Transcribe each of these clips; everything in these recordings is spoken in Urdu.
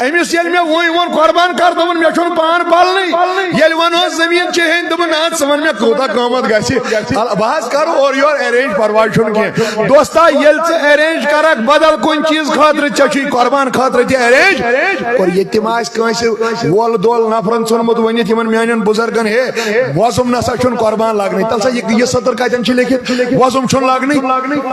امس یل میں ون قربان کر دون مے چھن پان پالنی یل ون زمین چہن دون نا ثن مے کوتا قیمت گسی بہت کرو اور یور ارینج پرواہ چھن کی دوستا یل ژ ارینج کرک بدل کن چیز خاطر چھی قربان خاطر تہ ارینج اور یتیم آس کانس وول دول نفرن ژھنمت ونت یمن میانن بزرگن ہے وزم نسا چھن قربان لاگنی تل سا یہ سطر کتن چھ لیکھت وزم چھن لاگنی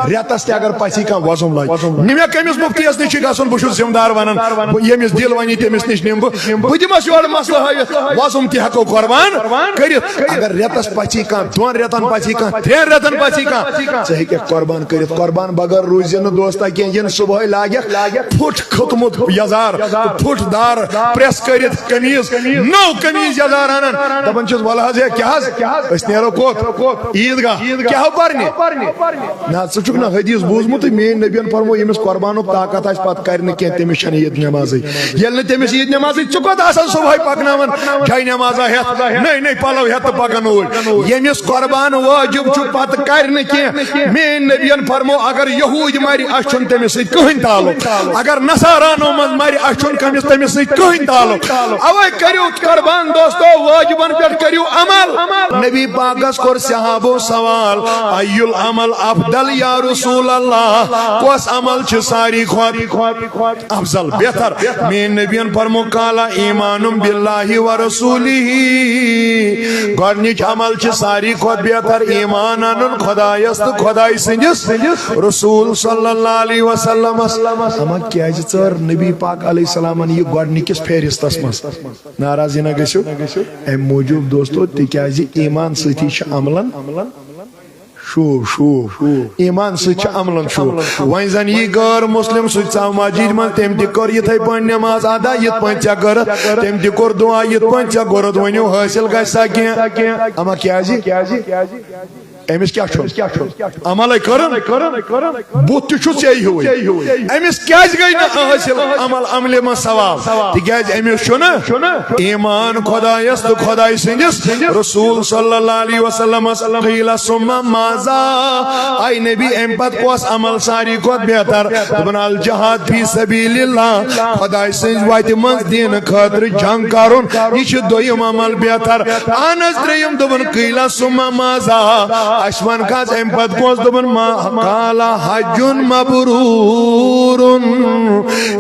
ریتس تہ اگر پسی کان وزم لاگ نمے کمس مفتیس نش گژھن بہ چھس ذمہ دار ونان یمس دل ونی تمس نش نم بہ دمس یور مسئلہ ہٲوِتھ وزم تہ ہیکو قربان کرتھ اگر ریتس پسی کان دون ریتن پسی کان ترین ریتن پسی کان ژٕ ہیکھ قربان کرتھ قربان بغیر روزِ نہٕ دوستا کینٛہہ ین صبح لاگیکھ پھٹ کھوتمت یزار پھٹ دار پریس کرتھ قمیض نو قمیض یزار انان دپان چھس ول حظ کیا حظ أسۍ نیرو کوت عیدگاہ کیا پرنہِ نہ ژٕ چھُکھ نہ حدیث بوٗزمُت میٲنۍ نبیَن فرمو ییٚمِس قربانُک طاقت آسہِ پتہٕ کرِ نہٕ کینٛہہ تٔمِس چھنہٕ عیٖد نٮ۪مازٕے ییٚلہِ نہٕ تٔمِس عیٖد نٮ۪مازٕے ژٕ کوٚت آسان صبحٲے پکناوان جاے نٮ۪مازا ہٮ۪تھ نٔے پلو ہٮ۪تھ تہٕ پکان اوٗرۍ ییٚمِس قربان واجب چھُ پتہٕ کرِ نہٕ کینٛہہ میٲنۍ نبیَن فرمو اگر یہوٗدۍ مرِ اسہِ چھُنہٕ تٔمِس سۭتۍ کٕہٕنۍ تعلق اگر نصارانو منٛز مرِ اسہِ چھُنہٕ تٔمِس سۭتۍ کٕہٕنۍ تعلق اوے کٔرِو قربان دوستو واجبن پٮ۪ٹھ کٔرِو عمل نبی پاکس کوٚر صحابو سوال ای العمل افضل یا رسول اللہ کس عمل چھ ساری کھوت افضل بہتر مین نبیین فرمو قالا ایمان باللہ و رسولہ گۄڈنِچ عمل چھ ساری کھوت بہتر ایمان انن خدایس تو خدای سندس رسول صلی اللہ علیہ وسلم اما کیازِ ژٔر نبی پاک علیہ السلام یہ گۄڈنِکِس فہرستس منٛز ناراضی نہ گژھِو امہِ موٗجوٗب دوستو تِکیازِ ایمان سۭتی چھُ عملن شوب ایمان سۭتۍ چھُ عملن شوب وۄنۍ زن یی غٲر مسلم سُہ تہِ ژاو مسجد منٛز تٔمۍ تہِ کٔر یِتھٕے پٲٹھۍ نٮ۪ماز ادا یِتھ پٲٹھۍ ژےٚ کٔرٕتھ تٔمۍ تہِ کوٚر دُعا یِتھ پٲٹھۍ ژےٚ کوٚرُتھ ؤنِو حٲصِل گژھِ سا کینٛہہ اما کیازِ امس کیا عمل کرن بت تہ ژے ہیوے امس کیاز گئی نہ حاصل عمل عملہِ منٛز ثواب تکیاز امس چھُنہ ایمان خدایس تو خداے سندس رسول صلی اللہ علیہ وسلم قیل ثم ماذا اے نبی ام پت کس عمل ساری کھۄتہٕ بہتر دپن الجہاد فی سبیل اللہ خداے سٕنٛزِ وتہِ منٛز دینہٕ خٲطرٕ جنگ کرُن یہ چھُ دوٚیِم عمل بہتر اہن حظ ترٛیٚیِم دوٚپُن قیل ثم ماذا اشون کھاس ام پت کس دپن قالا حج مبرور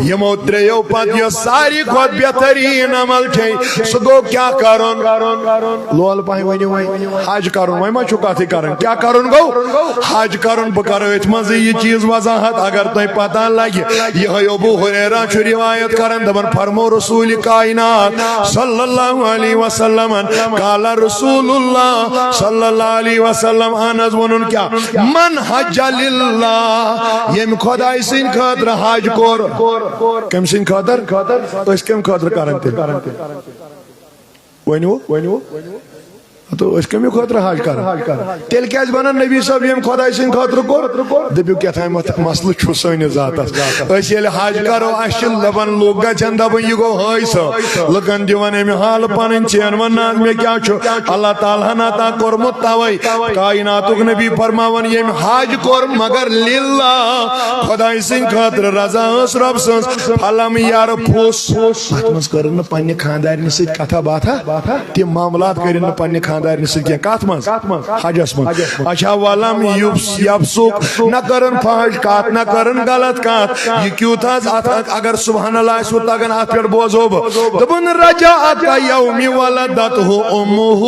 یمو تریو پت یس ساری کھۄتہٕ بہترین عمل چھ سہ گو کیا کرن لول پہ ونو حج کرن وۄنۍ ما چھو کتھٕے کرن کیا کرن گو حج کرن بہ کرو اتھ منٛز یہ چیز وضاحت اگر تہ پتہ لگہ یہ ابو ہریرہ چھ روایت کرن دپن فرمو رسول کائنات صلی اللہ علیہ وسلم قال رسول اللہ صلی اللہ علیہ وسلم انس ونن کیا من حج للہ یم خداے سٕنٛدِ خٲطرٕ حج کوٚر کم سٕنٛدِ خٲطرٕ أسۍ کم خٲطرٕ کران تیٚلہِ ؤنِو تو اس کمی خاطر حج کر تیل کیاز بنان نبی صاحب یم خدای سٕنٛدِ خٲطرٕ کوٚر دپیو کیٛاہتام مسلہٕ چھُ سٲنِس ذاتس أسۍ ییٚلہِ حج کرو اَسہِ چھِ دپان لُکھ گژھن دپان یہِ گوٚو ہٲے صٲب لُکن دِوان امہِ حالہٕ پنٕنۍ چین ونان مےٚ کیٛاہ چھُ اللہ تعالیٰ ہن عطا کوٚرمُت توے کائناتُک نبی فرماوان ییٚمۍ حج کوٚر مگر للہ خداے سٕنٛدِ خٲطرٕ رضا ٲس رۄب سٕنٛز پھلم یارٕ پھوٚس اتھ منٛز کٔرٕن نہٕ پننہِ خاندارنہِ سۭتۍ کتھا باتھا تِم معاملات کٔرِنۍ نہٕ پننہِ خاندارنہِ سۭتۍ کتھ منٛز حجس منٛز اچھا ولم یفسق نہ کرن فحش کتھ نہ کرن غلط کتھ یہ کیُتھ حظ اگر سبحان اللہ آسو تگان اتھ پٮ۪ٹھ بوزو بہٕ دپن رجعت یوم ولدته امه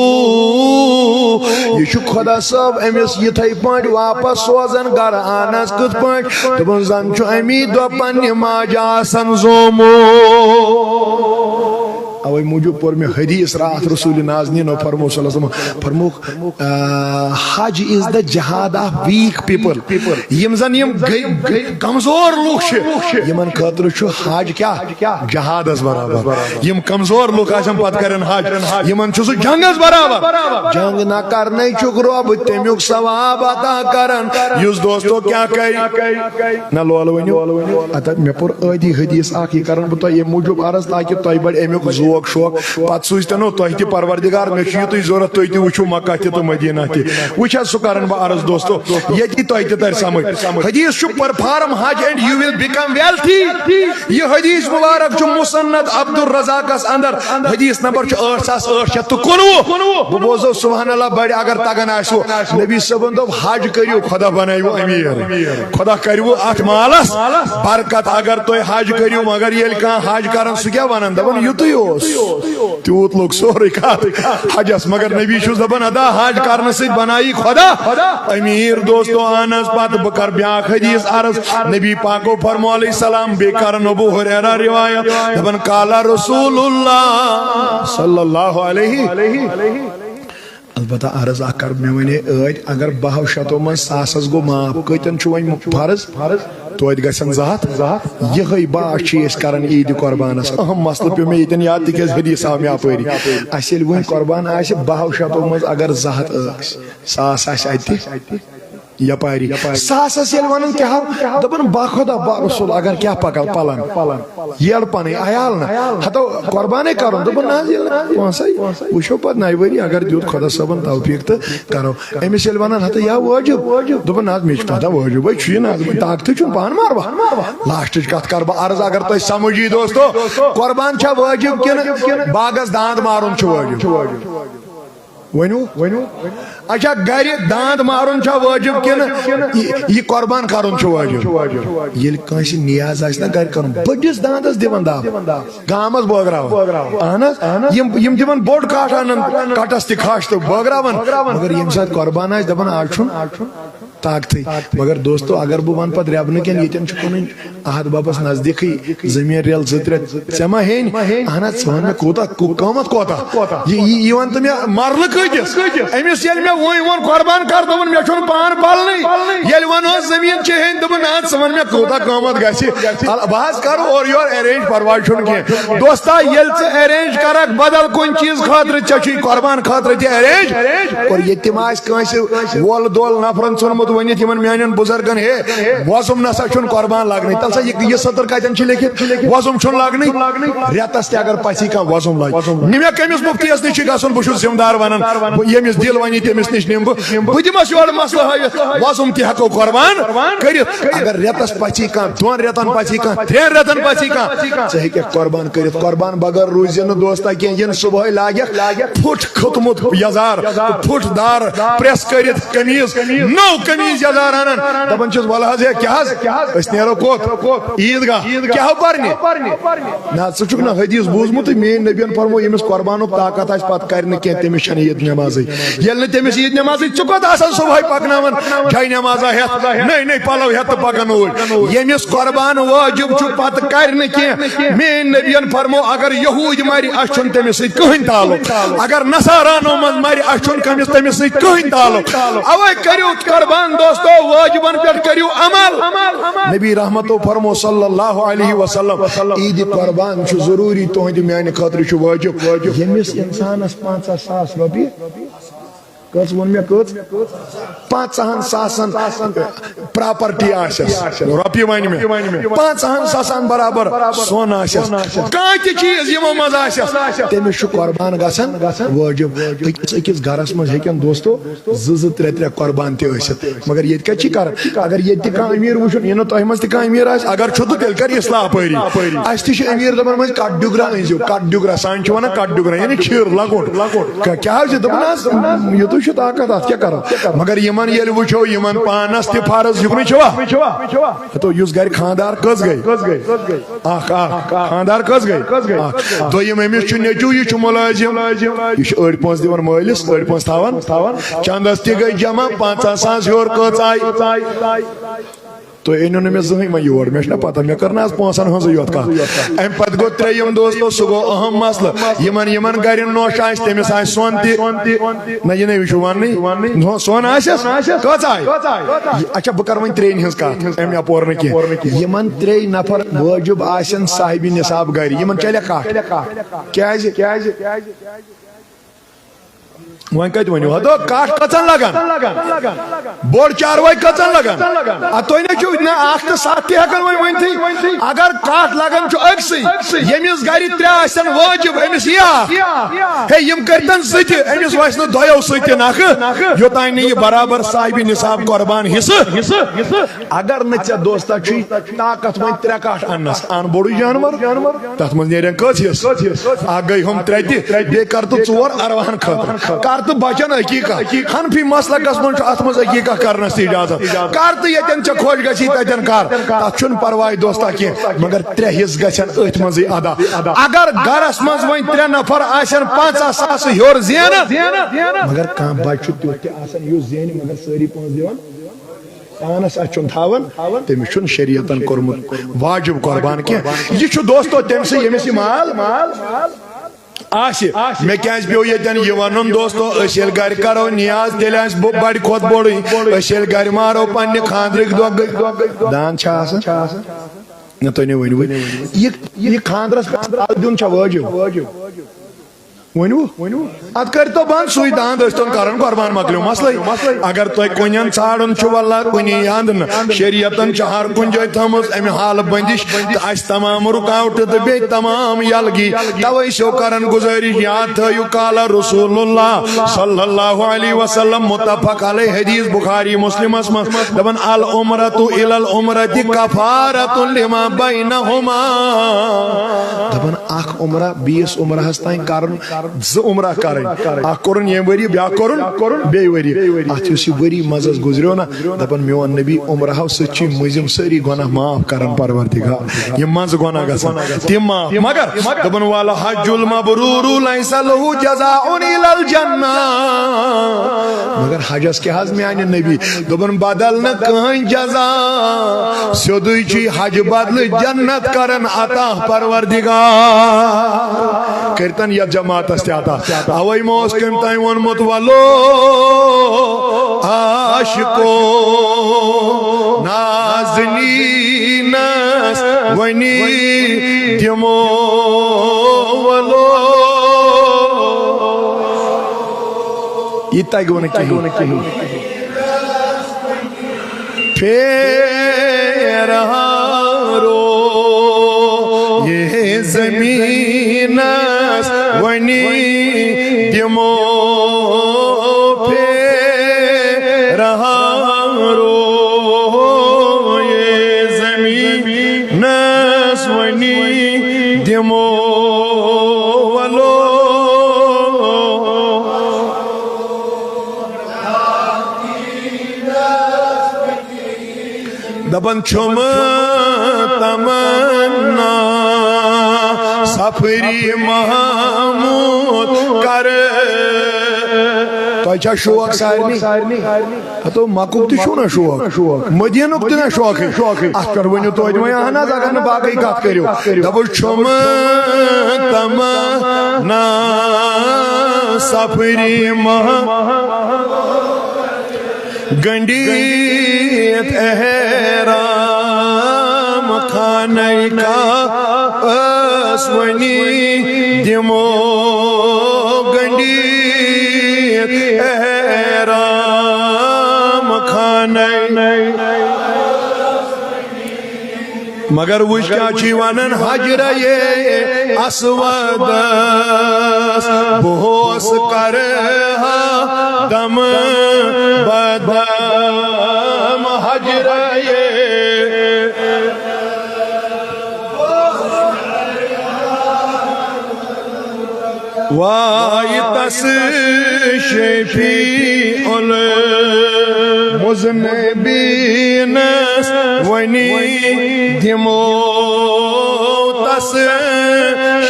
یہ چھُ خدا صٲب أمِس یِتھٕے پٲٹھۍ واپس سوزان گرٕ آنس کِتھ پٲٹھۍ دپن زن چھُ امی دۄہ پننہِ ماجہِ آسان زومُت اوے موجود پور میں حدیث رات رسول نازنین فرمو صلی اللہ علیہ وسلم فرمو حج از دا جہاد آف ویک پیپل یم زن یم کمزور لوگ چھ یمن خاطر چھُ حج کیا جہاد اس برابر یم کمزور لوگ آسن پت کرن حج یمن چھُ سُہ جنگ اس برابر جنگ نہ کرنے چھُکھ رۄب تمیُک ثواب عطا کرن یُس دوستو کیا کری نہ لول ؤنِو اتھ مےٚ پوٚر ٲدی حدیث اکھ یہِ کرن بہٕ تۄہہِ ییٚمہِ موٗجوٗب عرض تاکہِ تۄہہِ بڑِ امیُک ذوق شوق پتہ سوزتنو تہ تہ پروردگار مے چھ یتُے ضرورت تُہۍ تہِ وٕچھِو مکہ تہِ تہٕ مدینہ تہِ وٕچھ حظ سُہ کرن بہٕ عرض دوستو ییٚتی تۄہہِ تہِ تر سمجھ حدیث چھُ perform Hajj and you will become wealthy یہ حدیث مبارک چھُ مسند عبد الرزاقس اندر حدیث نمبر چھُ 8819 بہٕ بوزو سبحان اللہ بڑِ اگر تگان آسو نبی صٲبن دوٚپ حج کٔرِو خدا بنٲیوٕ امیر خدا کٔرِوٕ اتھ مالس برکت اگر تُہۍ حج کٔرِو مگر ییٚلہِ کانٛہہ حج کران سُہ کیٛاہ ونان دپان یُتُے اوس تیوٗت لوٚگ سورُے کتھ حجس مگر نبی چھُس دپان ادا حج کرنہٕ سۭتۍ بنایی خدا امیر دوستو اہن حظ پتہٕ بہٕ کرٕ بیاکھ حدیث عرض نبی پاکو فرمو علیہ السلام بیٚیہِ کرن ابو ہریرہ روایت دپان قال رسول اللہ صلی اللہ علیہ البتہ عرض اکھ کر مےٚ ونے ٲدۍ اگر 1200 منٛز ساسس گوٚو معاف کۭتٮ۪ن چھُ وۄنۍ فرض توتہِ گژھن 2 ہتھ یِہٕے باش چھِ أسۍ کران عیٖدِ قۄربانس اہم مسلہٕ پیوٚو مےٚ ییٚتٮ۪ن یاد تِکیٛازِ حدیث آو مےٚ اپٲری اسہِ ییٚلہِ وۄنۍ قۄربان آسہِ 1200 منٛز اگر 2 ہتھ ٲسۍ 100 آسہِ اتہِ یپاری 100 ییٚلہِ ونان کیٛاہ دپان باخدا با رسول اگر کیٛاہ پکان پلن ییٚلہِ پنٕنۍ عیال نہ ہتو قۄربانے کرُن دپان نہ حظ ییٚلہِ نہٕ پونٛسے وٕچھو پتہٕ نَیہِ ؤری اگر دیُت خۄدا صٲبن توفیٖق تہٕ کرو أمِس ییٚلہِ ونان ہتو یا وٲجِب دپان نہ حظ مےٚ چھِ پتہ وٲجِبٕے چھُ یہِ نہ حظ طاقتٕے چھُنہٕ پانہٕ ماروا لاسٹٕچ کتھ کرٕ بہٕ عرض اگر تۄہہِ سمجھ یی دوستو قۄربان چھا وٲجِب کِنہٕ باغس داند مارُن چھُ وٲجِب ؤنِو اچھا گرِ داند مارُن چھا وٲجِب کِنہٕ یہِ قۄربان کرُن چھُ وٲجِب ییٚلہِ کٲنٛسہِ نیاز آسہِ نا گرِ کرُن بٔڑِس داندس دِوان دب گامس بٲگراوان اہن حظ یِم دِوان بوٚڑ کٹھ انان کٹس تہِ کھش تہٕ بٲگراوان مگر ییٚمہِ ساتہٕ قۄربان آسہِ دپان آز چھُنہٕ طاقتٕے مگر دوستو اگر بہٕ ونہٕ پتہٕ رٮ۪بنہٕ کٮ۪ن ییٚتٮ۪ن چھُ کُنُے احد ببس نزدیٖکھٕے زٔمیٖن ریل 2-3 ژےٚ ما ہیٚنۍ اہن حظ ژٕ وَن مےٚ کوٗتاہ قۭمتھ کوتاہ یہِ وَن تہٕ مےٚ مرلہٕ کۭتِس أمِس ییٚلہِ مےٚ وۄنۍ ووٚن قۄربان کر دوٚپُن مےٚ چھُنہٕ پانہٕ پلنٕے ییٚلہِ ونہوس زٔمیٖن چھِ ہیٚنۍ دوٚپُن نہ ژٕ وَن مےٚ کوٗتاہ قۭمتھ گژھِ بہٕ حظ کرٕ اورٕ یورٕ ایرینج پرواے چھُنہٕ کینٛہہ دوستا ییٚلہِ ژٕ ایرینج کرکھ بدل کُنہِ چیٖز خٲطرٕ ژےٚ چھُے قۄربان خٲطرٕ تہِ ایرینج اور ییٚتہِ تِم آسہِ کٲنٛسہِ وول دول نفرن ژھُنمُت ؤنِتھ یِمن میانٮ۪ن بُزرگن ہے وۄزُم نسا چھُنہٕ قۄربان لگنٕے تل سا یہِ سطر کتٮ۪ن چھُ لیکھِتھ وۄزُم چھُنہٕ لگنٕے رٮ۪تس تہِ اگر پژھی کانٛہہ وۄزُم لگہِ نہِ مےٚ کٔمِس مُفتیس نِش چھُ گژھُن بہٕ چھُس ذمہٕ دار ونان ییٚمِس دل ونہِ تٔمِس نِش نِمہٕ بہٕ دِمس یورٕ مسلہٕ ہٲوِتھ وۄزُم تہِ ہٮ۪کو قۄربان کٔرِتھ اگر رٮ۪تس پژھی کانٛہہ 2 رٮ۪تن پژھی کانٛہہ 3 رٮ۪تن پژھی کانٛہہ ژٕ ہیٚککھ قۄربان کٔرِتھ قۄربان بغٲر روٗزِ نہٕ دوستا کینٛہہ یِنہٕ صبحٲے لاگکھ پھُٹ کھوٚتمُت یزار پھُٹ دار پریس کٔرِتھ قمیٖض نوٚو قمیٖض یزار انان دپان چھُس ولہٕ حظ ہے کیٛاہ حظ أسۍ نیرو کوٚت عیٖدگاہ کیٛاہ پرنہِ نہ ژٕ چھُکھ نہ حدیث بوٗزمُتٕے میٲنۍ نبین فرمو ییٚمِس قۄربانُک طاقت آسہِ پتہٕ کرِ نہٕ کینٛہہ تٔمِس چھنہٕ عیٖد نٮ۪مازٕے ییٚلہِ نہٕ تٔمِس عیٖد نٮ۪مازٕے ژٕ کوٚت آسان صبحٲے پکناوان جاے نٮ۪مازا ہٮ۪تھ نٔے پلو ہٮ۪تھ تہٕ پکان اوٗرۍ ییٚمِس قۄربان واجِب چھُ پتہٕ کرِ نہٕ کینٛہہ میٲنۍ نبین فرمو اگر یہوٗدۍ مرِ اسہِ چھُنہٕ تٔمِس سۭتۍ کٕہٕنۍ تعلق اگر نصارانو منٛز مرِ اسہِ چھُنہٕ تٔمِس سۭتۍ کٕہٕنۍ تعلق اوے کٔرِو قۄربان دوستو واجبن پٮ۪ٹھ کٔرِو عمل نبی رحمتو فرمو صلی اللہ علیہ وسلم عیٖدِ قۄربان چھُ ضروٗری تُہنٛدِ میانہِ خٲطرٕ چھُ وٲجِب ییٚمِس انسانس 50,000 رۄپیہِ کٔژ ووٚن مےٚ کٔژ 5 ساسن پراپرٹی آسٮ۪س رۄپیہِ ونہِ مےٚ 5 ساسن برابر سۄن آسٮ۪س کانٛہہ تہِ چیٖز یِمو منٛز آسٮ۪س تٔمِس چھُ قۄربان گژھان وٲجِب أکِس گرس منٛز ہیٚکن دوستو 2-3 قۄربان تہِ ٲسِتھ مگر ییٚتہِ کتہِ چھِ کران اگر ییٚتہِ تہِ کانٛہہ امیٖر وٕچھُن یہِ نہٕ تۄہہِ منٛز تہِ کانٛہہ امیٖر آسہِ اگر چھُ تہٕ تیٚلہِ کر اصلاح اپٲری اسہِ تہِ چھِ امیٖر دپان منٛز کٹ ڈُگرا أنزِو کٹ ڈُگرا سانہِ چھِ ونان کٹ ڈُگرا یعنی کھیٖر لۄکُٹ کیٛاہ حظ چھِ دپان حظ یوٚتُے چھُ طاقت اتھ کیٛاہ کرو مگر یِمن ییٚلہِ وٕچھو یِمن پانس تہِ فرض یُکنُے چھُوا تو یُس گرِ خاندار کٔژ گٔے اکھ خاندار کٔژ گٔے دوٚیِم أمِس چھُ نیٚچوٗ یہِ چھُ مُلٲزِم یہِ چھُ أڑۍ پونٛسہٕ دِوان مٲلِس أڑۍ پونٛسہٕ تھاوان چندس تہِ گٔے جمع 5 ساس ہیوٚر کٔژ آیہِ تُہۍ أنِو نہٕ مےٚ زٕہٕنۍ وۄنۍ یور مےٚ چھُنہ پتہ مےٚ کٔر نہ حظ پونٛسن ہٕنٛزٕے یوت کتھ امہِ پتہٕ گوٚو 3یِم دوستو سُہ گوٚو اہم مسلہٕ یِمن گرِ نوٚش آسہِ تٔمِس آسہِ سۄن تہِ نہ یہِ نَے یہِ چھُ وننٕے سۄن آسٮ۪س کٔژ آیہِ اچھا بہٕ کرٕ وۄنۍ 3 ہِنٛز کتھ امہِ اپور نہٕ کینٛہہ یِمن 3 نفر وٲجِب آسن صاحبِ نِصاب گرِ یِمن چلہِ کٹھ کیٛازِ وۄنۍ کتہِ ؤنِو ہتو کٹھ کژن لگان بوڑ چاروٲے کژن لگان تُہۍ نہ چھِو نہ اکھ تہٕ ستھ تہِ ہٮ۪کان وۄنۍ ؤنتھٕے اگر کٹھ لگان چھُ أکسٕے ییٚمِس گرِ ترٛےٚ آسن واجب أمِس یی اکھ ہے یِم کٔرتن زٕ تہِ أمِس وسہِ نہٕ دۄیو سۭتۍ تہِ نکھٕ یوٚتانۍ نہٕ یہِ برابر صاحبِ نصاب قۄربان حصہٕ اگر نہٕ ژےٚ دوستا چھُے طاقت وۄنۍ ترٛےٚ کٹھ اننس ان بوٚڑُے جانور تتھ منٛز نیرن کٔژ حصہٕ اکھ گٔے ہُم ترٛےٚ تہِ بیٚیہِ کر تہٕ ژور اروہن خٲطرٕ کر تہٕ بچن عقیقہ حنفی مسلکس منٛز چھُ اتھ منٛز عقیقہ کرنس تہِ اجازت کر تہٕ ییٚتٮ۪ن ژےٚ خۄش گژھی تتٮ۪ن کر تتھ چھُنہٕ پرواے دوستا کینٛہہ مگر ترٛےٚ حصہٕ گژھن أتھۍ منٛزٕے ادا اگر گرس منٛز وۄنۍ ترٛےٚ نفر آسن 50,000 ہیوٚر زینہٕ مگر کانٛہہ بچہِ چھُ تیُتھ تہِ آسان یُس زینہِ مگر سٲری پونٛسہٕ دِوان پانس اچھُن تھاون تٔمِس چھُنہٕ شریعتن کوٚرمُت واجب قۄربان کینٛہہ یہِ چھُ دوستو تٔمسٕے ییٚمِس یہِ مال مےٚ کیازِ پیوٚو ییٚتٮ۪ن یہِ وَنُن دوستو أسۍ ییٚلہِ گرِ کرو نیاز تیٚلہِ آسہِ بڑِ کھۄتہٕ بوٚڑٕے أسۍ ییٚلہِ گرِ مارو پننہِ خانٛدرٕکۍ دۄہ گٔے دان چھا آسان نہ تُہۍ نہٕ ؤنِو یہِ خانٛدرس پٮ۪ٹھ دیُن چھا وٲجب ؤنِو اتھ کٔرتو بنٛد سُے داند ٲسۍتن کران قۄربان مۄکلیو مسلے اگر تۄہہِ کُنٮ۪ن ژھانڈُن چھُ واللہ کُنی اند نہٕ شریعتن چھِ ہر کُنہِ جایہِ تھٲومٕژ امہِ حالہٕ بندش تہٕ اسہِ تمام رُکاوٹہٕ تہٕ بیٚیہِ تمام یلگی توے چھو کران گُزٲرِش یاد تھٲیِو قال رسول اللہ صلی اللہ علیہ وسلم متفق علیہ حدیث بخاری مسلمس منٛز دپان العمرۃ الی العمرۃ کفارۃ لما بینہما دپان اکھ عمرہ بیٚیِس عمرہس تانۍ کرُن زٕ عمرہ کرٕنۍ اکھ کوٚرُن ییٚمہِ ؤری بیٛاکھ کوٚرُن بیٚیہِ ؤری اتھ یُس یہِ ؤری منٛزس گُزریو نا دپان میون نبی عمرہو سۭتۍ چھِ مٔنٛزِم سٲری گۄناہ معاف کران پروردگار یِم منٛزٕ گۄناہ گژھان تِم معاف مگر دپان والحج المبرور لیس لہ جزاء الا الجنہ مگر حجس کیٛاہ حظ میانہِ نبی دوٚپُن بدل نہٕ کٕہٕنۍ جزا سیوٚدُے چھُے حج بدلہٕ جنت کران عطا پروردگار کٔرتن یتھ جماعتس تہِ عطا اوے مہ اوس کٔمۍ تانۍ ووٚنمُت ولو عاشقو نازنیٖنس وۄنی دِمو ولو یہِ تگوٕ نہٕ کِہیٖنۍ پھیرہارو یہ زمینس ونی دمو پھیرہارو یہ زمینس ونی دمو ولو دپان چھُم تمنا سفری محمود کر تۄہہِ چھا شوق سارنٕے ہتو مکُک تہِ چھُو نا شوق مدیٖنُک تہِ نا شوقٕے اتھ پٮ۪ٹھ ؤنِو توتہِ وۄنۍ اہن حظ اگر نہٕ باقٕے کتھ کٔرِو دپُس چھُم تمنا سفری گنڈیت احرام خانہ کعبس ونی دمو گنڈیت احرام خانہ مگر وٕچھ کیٛاہ چھُے ونان حجرے اسودس بہٕ اوس کرہا دم بدم حجرے وای تس شفیع المذنبینس ونی دمو تس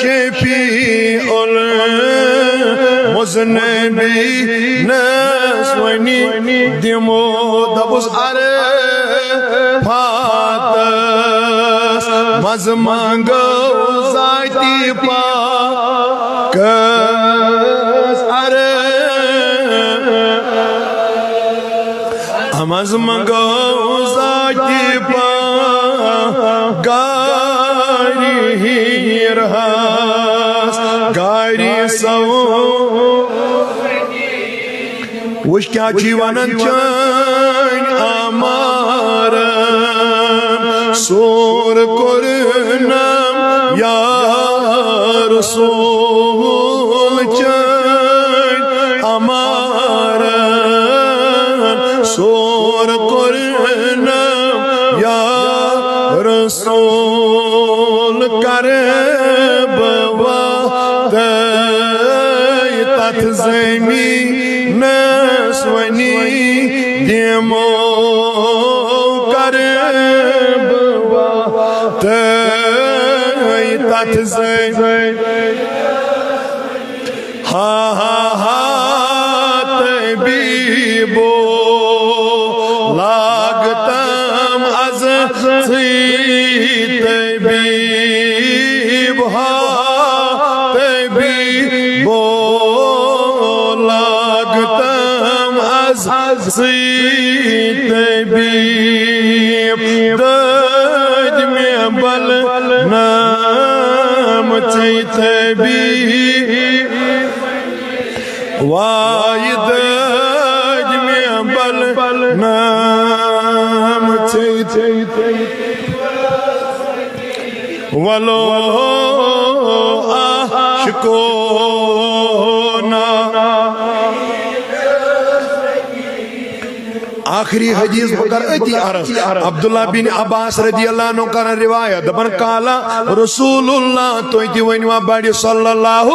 شفیع المذنبینس ونی دمو دپُس عرفاتس مز منگو ذاتی پاکس مز منگو ذاتی پاک گاری ہیرہس گاری سو وش کیا چی ونن چین آمارن سور کرنم یا رسول چین آمارن سور کرنم یا رسول کرب تت زمین سونی دیمو کرب تت زمین ہا ہا ہا طبیبو لاگتم از طبیب ہا طبیبو لاگتم از طبیب دد میں بل نام چی طبیب واید میں بل نام چی ولو عاشقونا آخری حدیث بکر اتی عرض عبداللہ بن عباس رضی اللہ عنہ کا روایت دبن قالا رسول اللہ تو ایتی ونوا بڑی صلی اللہ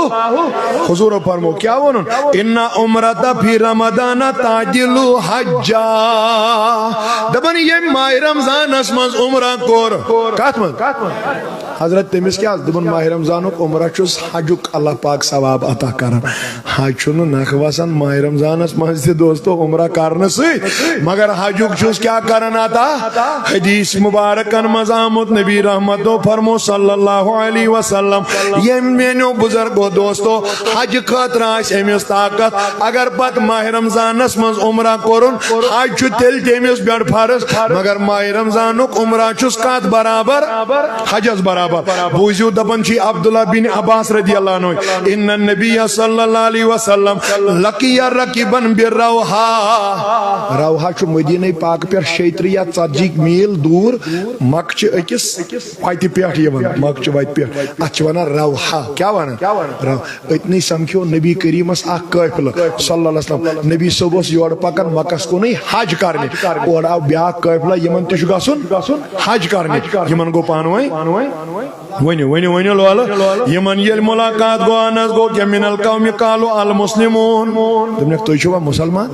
حضور فرمو کیا ونن ان عمرتا فی رمضان تاجل حجا دبن یہ ماہ رمضان اسمز عمرہ کور کاتمن حضرت تمس کیا دبن ماہ رمضان عمرہ چوس حجک اللہ پاک ثواب عطا کرن حج چھنو نخواسن ماہ رمضان اسمز دوستو عمرہ کرن سی مگر حجوک چوس کیا کرنا تھا حدیث مبارکن مزامت نبی رحمتو فرمو صلی اللہ علیہ وسلم یہ مینو بزرگو دوستو حج خطر آس امیس طاقت اگر پت ماہ رمضان اسمز عمرہ کرن حج چو تل تیمیس بیڑ فرض مگر ماہ رمضانک عمرہ چوس کات برابر حجز برابر بوزیو دبن چی عبداللہ بن عباس رضی اللہ عنہ ان النبی صلی اللہ علیہ وسلم لقی رکبن بالروحا روحا چھ مدینہ پاک پر 640 میل دور مکہ چھ اکس وائت پیٹ یون مکہ چھ وائت پیٹ اتھ چھ ونان روحا کیا ونان اتنی سمکھیو نبی کریمس اخ قافلہ صلی اللہ علیہ وسلم نبی صبحس یور پکن مکس کُنٕے حج کرنے اور آو بیاکھ قافلہ یمن تہ چھ گژھُن حج کرنے یمن گو پانوے ونیو لولہ یمن یل ملاقات گو انس گو کہ من القوم قالوا المسلمون دمنک تُہۍ چھوا مسلمان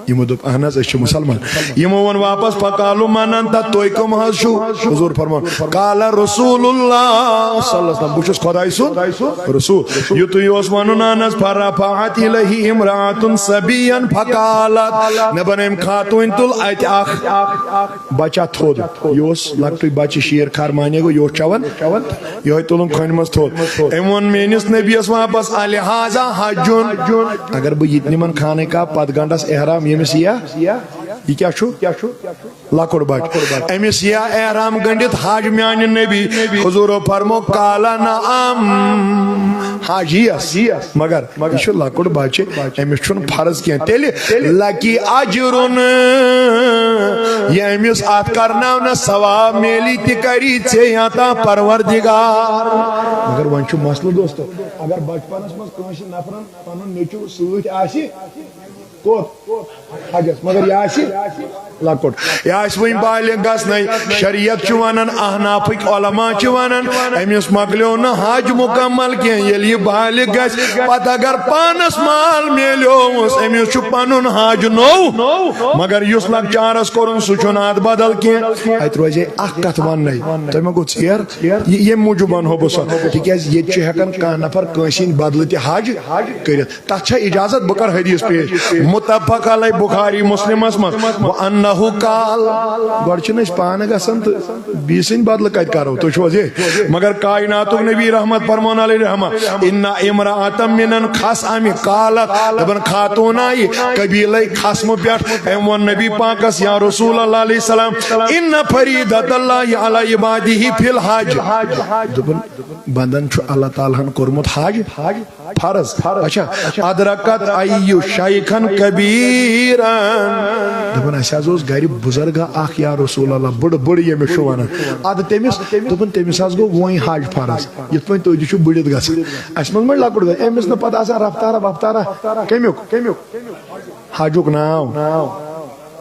یمو دوٚپ اہن حظ أسۍ چھِ مسلمان یمو ون واپس فقالوا من انت تُہۍ کم حظ چھو حضور فرمان قال رسول اللہ صلی اللہ علیہ وسلم بہ چھُس خداے سُنٛد رسول یُتُے اوس ونُن انس فرفعت الیہ امرأة صبیا فقالت نبن أمۍ خاتوٗنۍ تُل اتہِ اکھ بچہ تھوٚد یہِ اوس لۄکٹُے بچہِ شیر خرمانے گوٚو یہِ اوس چٮ۪وان یہ تلن کھن مز تھوت ام ون میس نبیس واپس الحاظہ حجن اگر بہ یہ نمن خانہ کا پت گنڈس احرام یمس یہ کیا لکڑ بچ امس یا احرام گنڈت حج میان نبی حضور فرمو قالا نعم حج یس مگر یہ لکڑ بچہ امس چھن فرض کی تیل لکی اجرن یہ امس ات کرنا ثواب میلی تکری ژے عطا پروردگار مگر ون چھ مسئلہ دوستو اگر بچپنس مز کانس نفرن پنن نیچو سۭتۍ آسہِ کوت حجس مگر یہ آسہِ لکٹ یہ آسہِ وۄنۍ بالغ گژھنٕے شریعت چھُ ونان احنافٕکۍ علما چھِ ونان أمِس مۄکلیو نہٕ حج مکمل کینٛہہ ییٚلہِ یہِ بالغ گژھِ پتہٕ اگر پانس مال میلیومُس أمِس چھُ پنُن حج نوٚو مگر یُس لۄکچارس کوٚرُن سُہ چھُنہٕ اتھ بدل کینٛہہ اتہِ روزے اکھ کتھ وننٕے تۄہہِ ما گوٚو ژیر ییٚمہِ موٗجوٗب ونہو بہٕ سۄ تِکیازِ ییٚتہِ چھُ ہٮ۪کان کانٛہہ نفر کٲنٛسہِ ہٕنٛدِ بدلہٕ تہِ حج کٔرِتھ تتھ چھا اجازت بہٕ کرٕ حدیث پیش متفق علیہ بخاری مسلمس مز وانہ قال گۄڈٕ چھِنہٕ أسۍ پانہٕ گژھان تہٕ بیٚیہِ سٕنٛدِ بدلہٕ کتہِ کرو تُہۍ چھِو حظ یہِ مگر کائناتُک نبی رحمت فرمون علیہ رحمہ ان امرأة من خصم قالت دپن خاتون آیہِ قبیلے خصمہٕ پٮ۪ٹھ أمۍ ووٚن نبی پاکس یا رسول اللہ علیہ السلام ان فریدت اللہ علی عبادہ فی الحج دپن بندن چھُ اللہ تعالیٰ ہن کوٚرمُت حج فرض اچھا ادرکت ایو شیخن كبيرا دپن اساز اوس گھر بزرگ اخ یا رسول اللہ بڑ یمس چھ ونان اد تمس دپن تمس حظ گو وۄنۍ حج فرض یت پٲٹھۍ تُہۍ چھو بڑت گژھان اس منٛز مہ لۄکُٹ گژھِ أمِس نہٕ پتہٕ آسان رفتارا کمیُک حجُک ناو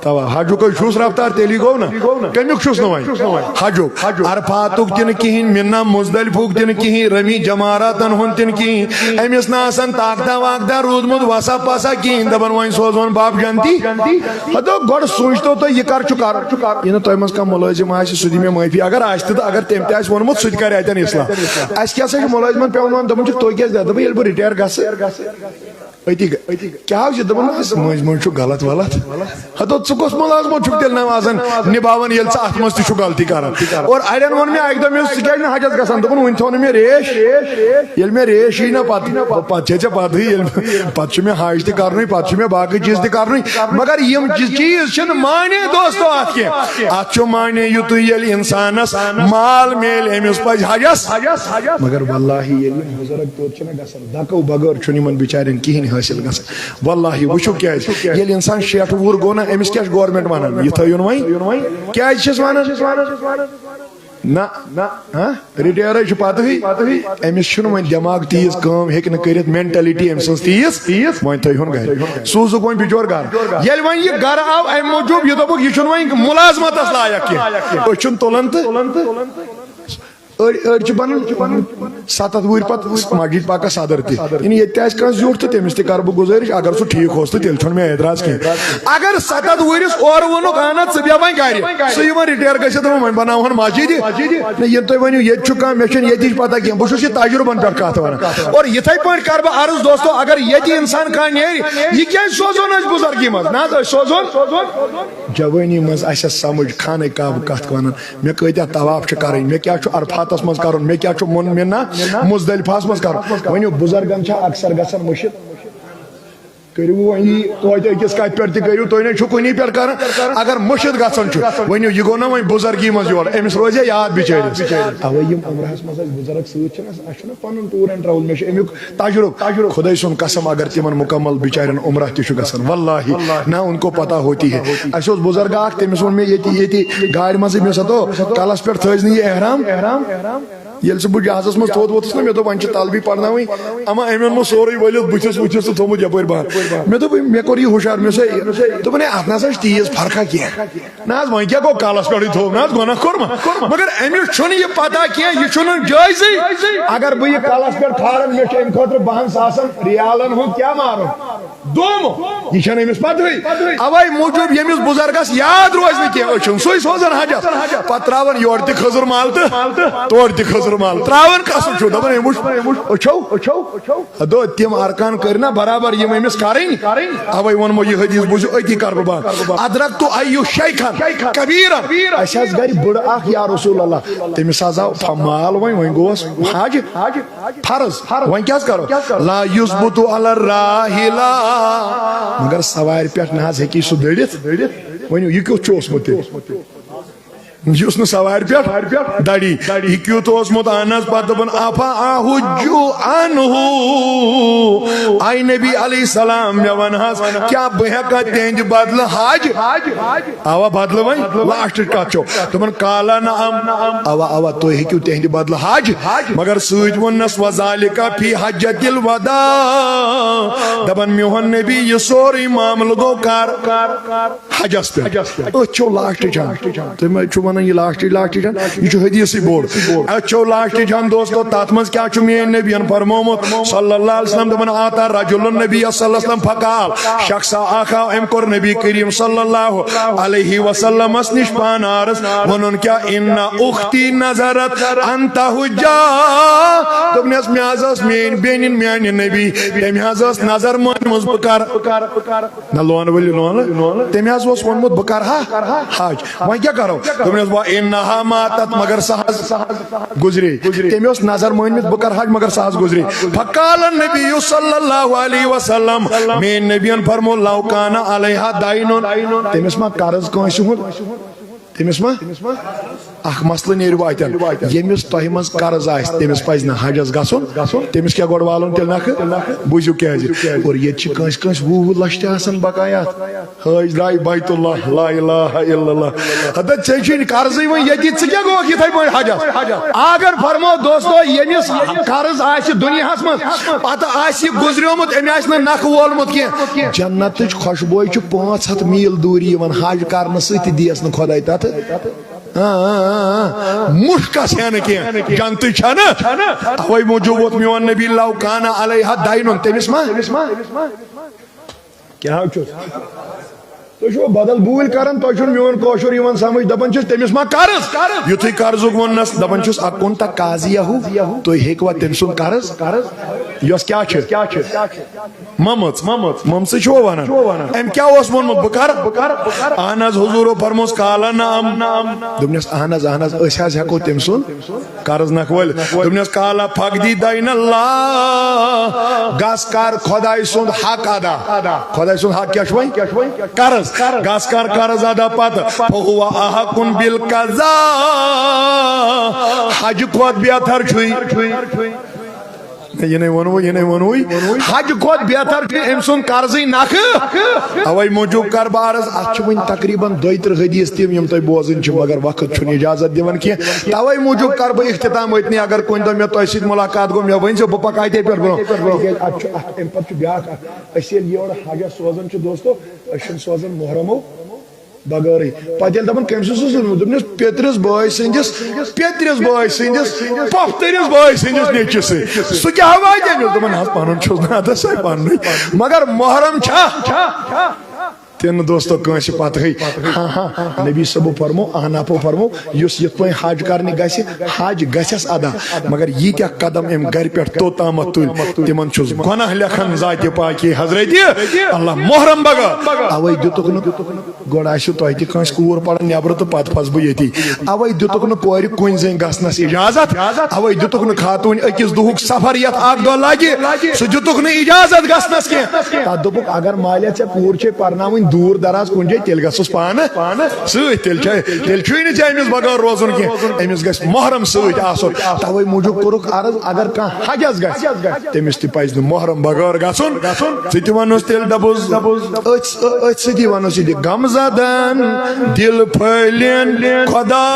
توا حجُک چھُس رفتار تیلی گو نا کمیُک چھُس نہٕ وۄنۍ حجُک عرفاتُک تہِ نہٕ کِہیٖنۍ مِنا مُزدلفُک تہِ نہٕ کِہیٖنۍ رمی جماراتن ہُنٛد تہِ نہٕ کِہیٖنۍ أمِس نہٕ آسان طاقتا واقتا روٗدمُت وسا پسا کِہیٖنۍ دپان وۄنۍ سوزون باب جنتی ہتو گۄڈٕ سوٗنٛچتو تُہۍ یہِ کر چھُ کرُن یہِ نہٕ تۄہہِ منٛز کانٛہہ مُلٲزِم آسہِ سُہ دِ مےٚ معٲفی اگر آسہِ تہِ تہٕ اگر تٔمۍ تہِ آسہِ ووٚنمُت سُہ تہِ کرِ اتٮ۪ن اصلاح اسہِ کیٛاہ سا چھُ مُلٲزمن پیٚوان ونُن دپان چھُکھ تُہۍ کیٛازِ دپان ییٚلہِ بہٕ رِٹیر گژھٕ أتی کیٛاہ چھِ دپان مٔنٛزۍ مٔنٛزۍ چھُ غلط ولط ہتو ژٕ کُس مُلازمت چھُکھ تیٚلہِ نہٕ آسان نِباوان ییٚلہِ ژٕ اتھ منٛز تہِ چھُکھ غلطی کران اور اڑٮ۪ن ووٚن مےٚ اکہِ دۄہ مےٚ ژٕ کیٛازِ نہٕ حجس گژھان دوٚپُن وُنہِ تھوٚو نہٕ مےٚ ریش ییٚلہِ مےٚ ریش یی نا پتہٕ چھے ژےٚ پتہٕے ییٚلہِ پتہٕ چھُ مےٚ حج تہِ کرنُے پتہٕ چھُ مےٚ باقٕے چیٖز تہِ کرنُے مگر یِم چیٖز چھِنہٕ معنے دوستو اتھ کینٛہہ اتھ چھُ معنے یُتُے ییٚلہِ انسانس مال میلہِ أمِس پزِ حجس مگر واللہ ییٚلہِ یِم بُزرگ توٚت چھِنہ گژھان دکو بغٲر چھُنہٕ یِمن بِچارٮ۪ن کِہینۍ حٲصِل گژھان واللہ وٕچھو کیٛازِ ییٚلہِ انسان 60 وُہُر گوٚو نا أمِس کیٛاہ چھُ گورمینٹ ونان یہِ تھٲیُن وۄنۍ کیٛازِ چھِس ونان نہ رِٹیرے چھُ پتہٕے أمِس چھُنہٕ وۄنۍ دٮ۪ماغ تیٖژ کٲم ہیٚکہِ نہٕ کٔرِتھ مینٹلٹی أمۍ سٕنٛز تیٖژ وۄنۍ تھٲیہُن گرِ سوٗزُکھ وۄنۍ بِچور گرٕ ییٚلہِ وۄنۍ یہِ گرٕ آو امہِ موٗجوٗب یہِ دوٚپُکھ یہِ چھُنہٕ وۄنۍ مُلازمتس لایق کینٛہہ أسۍ چھُنہٕ تُلان تہٕ أڑۍ چھِ بنان 7 وُہٕرۍ پتہٕ مسجد پاکس صدر تہِ یعنی ییٚتہِ تہِ آسہِ کانٛہہ زیُٹھ تہٕ تٔمِس تہِ کرٕ بہٕ گُزٲرِش اگر سُہ ٹھیٖک اوس تہٕ تیٚلہِ چھُنہٕ مےٚ اعتراض کینٛہہ اگر 7 وُہرِس اورٕ ووٚنُکھ اہن حظ ژٕ بیٚہہ وۄنۍ گرِ سُہ یِوان رِٹیر گٔژھِتھ دپان وۄنۍ بناوہون مسجد نہ ییٚلہِ تُہۍ ؤنِو ییٚتہِ چھُ کانٛہہ مےٚ چھنہٕ ییٚتِچ پتہ کینٛہہ بہٕ چھُس یہِ تجرُبن پٮ۪ٹھ کتھ ونان اور یِتھے پٲٹھۍ کرٕ بہٕ عرض دوستو اگر ییٚتہِ انسان کانٛہہ نیرِ یہِ کیٛازِ سوزون أسۍ بُزرگی منٛز نہ حظ أسۍ سوزون جوٲنی منٛز آسہِ سمجھ خانہ کعبہ کتھ ونان مےٚ کۭتیاہ طواف چھِ کرٕنۍ مےٚ کیٛاہ چھُ عرفاتس منٛز کرُن مےٚ کیٛاہ چھُ منا مزدلفاہس منٛز کرُن ؤنِو بُزرگن چھا اکثر گژھان مٔشِد کٔرِو وۄنۍ یی توتہِ أکِس کتھِ پٮ۪ٹھ تہِ کٔرِو تُہۍ نَے چھُو کُنی پٮ۪ٹھ کران اگر مٔشِد گژھان چھُ ؤنِو یہِ گوٚو نا وۄنۍ بُزرگی منٛز یورٕ أمِس روزِ یاد بِچٲرِس اوے یِم عمرہس منٛز اَسہِ بُزرگ سۭتۍ چھِنہ اَسہِ چھُنہ پنُن ٹوٗر اینڈ ٹرٛاوٕل مےٚ چھُ امیُک تجرُبہٕ خۄداے سُنٛد قسم اگر تِمن مُکمل بِچارٮ۪ن عمرہ تہِ چھُ گژھان واللہ نہ ان کو پتہ ہوتی ہے اَسہِ اوس بُزرگ اکھ تٔمِس ووٚن مےٚ ییٚتہِ گاڑِ منٛزٕے مےٚ دوٚپُس ہتو کلس پٮ۪ٹھ تھٲیزِ نہٕ یہِ احرام ییٚلہِ سُہ بہٕ جہازس منٛز تھوٚد ووٚتھُس نا مےٚ دوٚپ وۄنۍ چھِ تلبی پرناوٕنۍ اما أمۍ اوٚنمُت سورُے ؤلِتھ بٕتھِس وٕتھِس تہٕ تھوٚمُت یپٲرۍ بنٛد مےٚ دوٚپ مےٚ کوٚر یہِ ہُشار مےٚ دوٚپُن ہے اتھ نسا چھِ تیٖژ فرقہ کینٛہہ نہ حظ وۄنۍ کیٛاہ گوٚو کالس پٮ۪ٹھٕے تھوٚو نہ حظ گۄناہ کوٚرما مگر أمِس چھُنہٕ یہِ پتہ کینٛہہ یہِ چھُنہٕ جٲیزٕے اگر بہٕ یہِ کالس پٮ۪ٹھ کھالن مےٚ چھُ امہِ خٲطرٕ 2,000 رِیالن ہُنٛد کیٛاہ مارُن دوٚم یہِ چھنہٕ أمِس پتہٕے اوے موٗجوٗب ییٚمِس بُزرگس یاد روزِ نہٕ کینٛہہ أسۍ چھِن سُے سوزان حجس پتہٕ تراوان یورٕ تہِ کھٔزٕر مال تہٕ تورٕ تہِ کھٔزٕر مال تراوان کسُن چھُ دپان أچھو تِم ارکان کٔرۍ نا برابر یِم أمِس کرٕنۍ اوے ووٚنمو یہِ حدیث بوٗزِو أتی کرٕ بہٕ بنٛد ادرکتُ ایُّ شیخن کبیٖرن اسہِ حظ گرِ بٔڑ اکھ یا رسول اللہ تٔمِس حظ آو مال وۄنۍ گوس حج فرض وۄنۍ کیٛاہ حظ کرو لا یُثبُتُ علی الراحلہ مگر سوارِ پٮ۪ٹھ نہ حظ ہیٚکی سُہ دٔڑِتھ ؤنِو یہِ کیُتھ چھُ اوسمُت یُس نہٕ سوارِ پٮ۪ٹھ دڑی یہِ کیُتھ اوسمُت اہن حظ پتہٕ دوٚپُن افا احُجُّ عنہُ آے نبی علیہ السلام مےٚ ون حظ کیٛاہ بہٕ ہٮ۪کا تِہنٛدِ بدلہٕ حج اوا بدلہٕ وۄنۍ لاسٹٕچ کتھ چھو دوٚپُن قالا نعم اوا تُہۍ ہیٚکِو تِہنٛدِ بدلہٕ حج مگر سۭتۍ ووٚننس وذالِکَ فی حجۃ الوداع دپان میون نبی یہِ سورُے معاملہٕ گوٚو کر حجس پٮ۪ٹھ أتھۍ چھو لاسٹٕچ تُہۍ ما چھُو ونان یہِ لاسٹٕچ یہِ چھُ حدیثٕے بوٚڑ اتھ چھو لاسٹٕچ دوستو تتھ منٛز کیٛاہ چھُ میٲنۍ نبیَن فرمومُت صلی اللہ علیہ وسلم دپان آتا رجل النبی صلی اللہ علیہ وسلم فقال شخصا اکھ آو أمۍ کوٚر نبی کریم صلی اللہ علیہ وسلمس نِش پان عرض ووٚنُن کیٛاہ ان اختی نظرت ان تحجا دوٚپنس مےٚ حظ ٲس میٲنۍ بیٚنِن میانہِ نبی تٔمۍ حظ ٲس نظر مٲنمٕژ بہٕ کرٕ نہ لونہٕ ؤلِو لونہٕ تٔمۍ حظ اوس ووٚنمُت بہٕ کرٕ ہا حج وۄنۍ کیٛاہ کرو دوٚپنس وانہا ماتت مگر سۄ حظ گُزرے تٔمۍ اوس نظر مٲنمٕژ بہٕ کرٕ حج مگر سۄ حظ گُزرے فقال النبی صلی اللہ علیہ وسلم میٲنۍ نبیَن فرمو لو کان علیہا دینُن تٔمِس ما قرض کٲنٛسہِ ہُنٛد تمس ما اخ مسل نیرو اتن یمس تہ مز قرض آس تمس پز نا حجس گژھُن تمس کیا گۄڈٕ والُن تیٚلہِ نکھٕ بوٗزِو کیازِ اور ییٚتہِ چھِ کٲنٛسہِ کٲنٛسہِ 20 لچھ تہِ آسان بقایات حٲج درٛاے بیت اللہ لا اِلہَ اِلَّا اللہ ہتا ژےٚ چھُے نہٕ قرضٕے وۄنۍ ییٚتی ژٕ کیٛاہ گوٚوکھ یِتھَے پٲٹھۍ حجس اگر فرمو دوستو ییٚمِس قرض آسہِ دُنیاہس منٛز پتہٕ آسہِ یہِ گُزریومُت أمۍ آسہِ نہٕ نکھٕ وولمُت کینٛہہ جنتٕچ خوشبوے چھِ 500 میٖل دوٗری یِوان حج کرنہٕ سۭتۍ تہِ دِیَس نہٕ خۄداے تتھ مُشکس ہینہٕ کینٛہہ جنتٕے چھا نا اوے موٗجوٗب ووت میون نبی لو کانا علیہا داینُن تٔمِس ما کیٛاہ چھُس تُہۍ چھُو بدل بوٗلۍ کران تۄہہِ چھُنہٕ میون کٲشُر یِوان سمجھ دپان چھِس تٔمِس ما قرض یُتھُے قرضُک ووٚننس دپان چھُس اکُن تا قاضیہوٗ تُہۍ ہیٚکوا تٔمۍ سُنٛد قرض یۄس کیٛاہ چھِ ممٕژ ممژٕ چھُوا ونان أمۍ کیٛاہ اوس ووٚنمُت بہٕ کرٕ اہن حظ حضوٗرو فرموس کالا نام دوٚپنس اہن حظ أسۍ حظ ہیٚکو تٔمۍ سُنٛد قرض نکھٕ وٲلِتھ دوٚپنس کالا فقدی دین اللہ گژھ کر خۄداے سُنٛد حق ادا خۄداے سُنٛد حق کیٛاہ چھُ وۄنۍ قرض گژھ کر قرض ادا پتہٕ فہو احق بالقضاء حج کھۄتہٕ بہتر چھُے یہ نہیں ونوی حج کھوت بہتر أمۍ سُنٛد قرضٕے نکھٕ اوے موٗجوٗب کر بہٕ عرض اتھ چھِ وۄنۍ تقریباً 32 حدیث تِم یِم تۄہہِ بوزٕنۍ چھِ مگر وقت چھُنہٕ اجازت دِوان کینٛہہ توے موٗجوٗب کر بہٕ اختتام أتنی اگر کُنہِ دۄہ مےٚ تۄہہِ سۭتۍ مُلاقات گوٚو مےٚ ؤنۍزیو بہٕ پکہٕ اتے پٮ۪ٹھ برونٛہہ اَمہِ پتہٕ چھُ بیاکھ اکھ أسۍ ییٚلہِ یورٕ حجس سوزان چھِ دوستو أسۍ چھِنہٕ سوزان محرمو بغٲرٕے پتہٕ ییٚلہِ دپان کٔمۍ سُنٛد سوٗزمُت دوٚپنس پیترِس بٲے سٕنٛدِس پۄپھتٕرِس بٲے سٕنٛدِس نیٚچِس سۭتۍ سُہ کیٛاہ واتہِ أمِس دوٚپُن حظ پنُن چھُس نہٕ ادٕ سا پننُے مگر محرم چھا تِنہٕ دوستو کٲنٛسہِ پتہٕے نبی صٲبو فرمو احنافو فرمو یُس یِتھ پٲٹھۍ حج کرنہِ گژھِ حج گژھٮ۪س ادا مگر ییٖتیاہ قدم أمۍ گرِ پٮ۪ٹھ توٚتامتھ تُلۍ تِمن چھُس گۄناہ لیکھان ذاتہِ پاکی حضرت اللہ محرم بغٲر اوے دِتُکھ نہٕ گۄڈٕ آسِو تۄہہِ تہِ کٲنٛسہِ کوٗر پران نٮ۪برٕ تہٕ پتہٕ پھس بہٕ ییٚتی اوے دِتُکھ نہٕ کورِ کُنہِ زٔنۍ گژھنس اجازت اوے دِتُکھ نہٕ خاتوٗنۍ أکِس دُہُک سفر یتھ اکھ دۄہ لگہِ سُہ دِتُکھ نہٕ اجازت گژھنس کینٛہہ تتھ دوٚپُکھ اگر مالیا ژےٚ کوٗر چھے پرناوٕنۍ دوٗر دراز کُنہِ جایہِ تیٚلہِ گژھُس پانہٕ سۭتۍ تیٚلہِ چھُے نہٕ ژےٚ أمِس بغٲر روزُن کینٛہہ أمِس گژھِ محرم سۭتۍ آسُن توے موٗجوٗب کوٚرُکھ عرض اگر کانٛہہ حجس گژھِ تٔمِس تہِ پزِ نہٕ محرم بغٲر گژھُن ژٕ تہِ ونُس تیٚلہِ دپُس أتھۍ سۭتی ونُس یہِ تہِ غم زدن دل پھٔلین خۄدا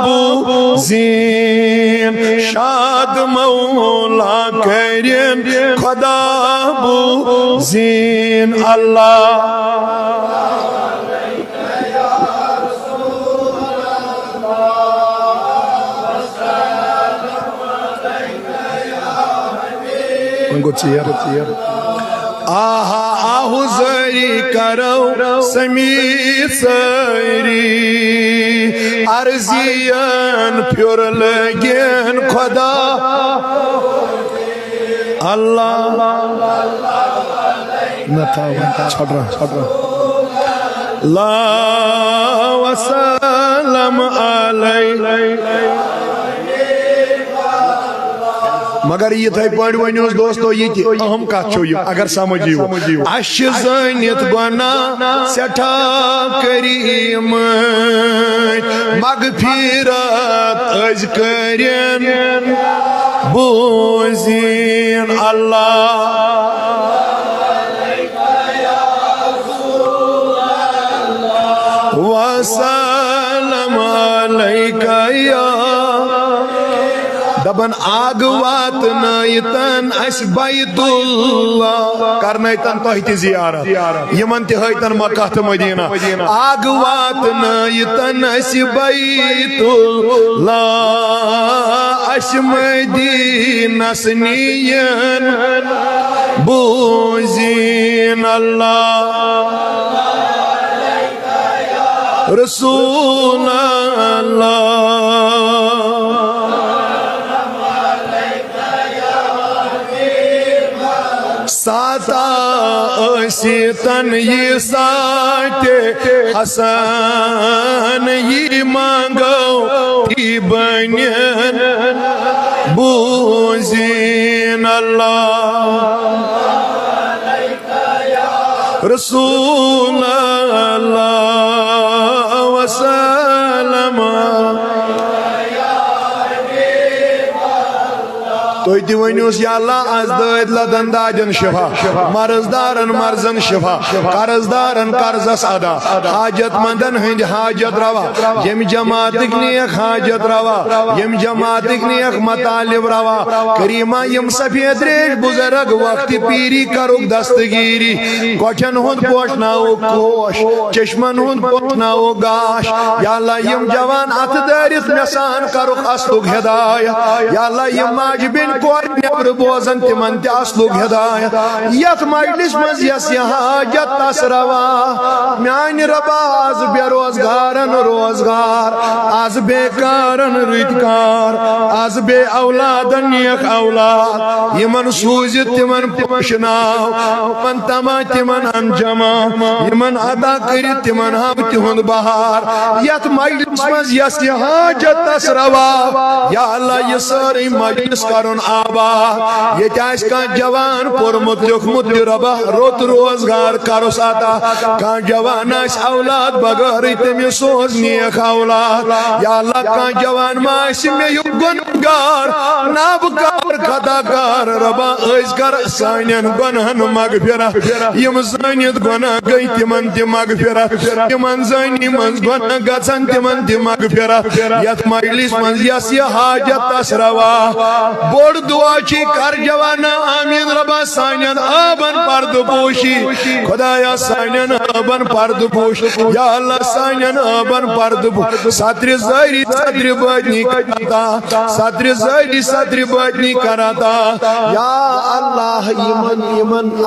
بوٗزِن شاد مولا کٔرِن خۄدا بوٗزِن اللہ آہا آہو زری کرو سمیت سری عرضین پھر لگین خدا اللہ لا وسلم علیہ مگر یِتھے پٲٹھۍ ؤنِوس دوستو یہِ تہِ اہم کتھ چھو یہِ اگر سمجھ یِیو اَسہِ چھِ زٲنِتھ گۄناہ سٮ۪ٹھاہ کٔرۍمٕتۍ مغفرت أسۍ کٔرِن بوٗزِن اللہ وسلم علیکہ یا دبن آگ واتنٲیتن اَسہِ بیت اللہ کرنٲیتن تۄہہِ تہِ زیارت یِمن تہِ ہٲیتن مکہ تہٕ مدینہ آگ واتنٲیتن اَسہِ بیت اللہ اَسہِ مدینس نِیَن بوٗزِن اللہ رسول اللہ ساتا ٲسِتن یہِ ساتہِ حسن یہِ منگو تہِ بنٮ۪ن بوٗزِن اللہ رسول اللہ وسلم تُہۍ تہِ ؤنِوس یا اللہ از دٲدۍ لدن دادٮ۪ن شفا مرض دارن مرضن شفا قرض دارن قرضس ادا حاجت مندن ہند حاجت روا یم جماعتک نیک حاجت روا یم جماعتک نیک مطالب روا کریمہ یم سفید ریش بزرگ وقت پیری کرک دستگیری کوچن ہند پوشناو کوش چشمن ہند پوشناو گاش یا اللہ یم جوان ات دارت نسان کرک اصلک ہدایت یا اللہ یم ماج بن کور نبر بوزن تمن تہ اصلک ہدایت یت مجلس مز یس حاجت تس روا میان ربا آز بے روزگارن روزگار آز بیکارن رتکار آز بے اولادن نیک اولاد یمن سوزت تمن پوشناو من تما تمن انجما یمن عطا کرت تمن ہم تہند بہار یت مجلس مز یس حاجت تس روا یا اللہ یہ ساری مجلس کرن آباد یہ آس کان جوان پورمت لیکھمت ربا روت روزگار کرس عطا کان جوان آس اولاد بغیر تمس سوز نیک اولاد یا اللہ کان جوان ما آس مے گنہگار نابکار خطاکار ربا اس کر سانین گنہن مغفرت یم زانیت گناہ گئی تمن تہ مغفرت تمن زانی من گناہ گژھن تمن تہ مغفرت یت مجلس من یس یہ حاجت تس روا بوڑ دعا چی کر جوانا آمین ربا سانین آبن پرد پوشی خدایا سانین آبن پرد پوش یا اللہ سانین آبن پرد پوش ستر ظاہری ستر باطنی کراتا ستر ظاہری ستر باطنی کراتا یا اللہ یمن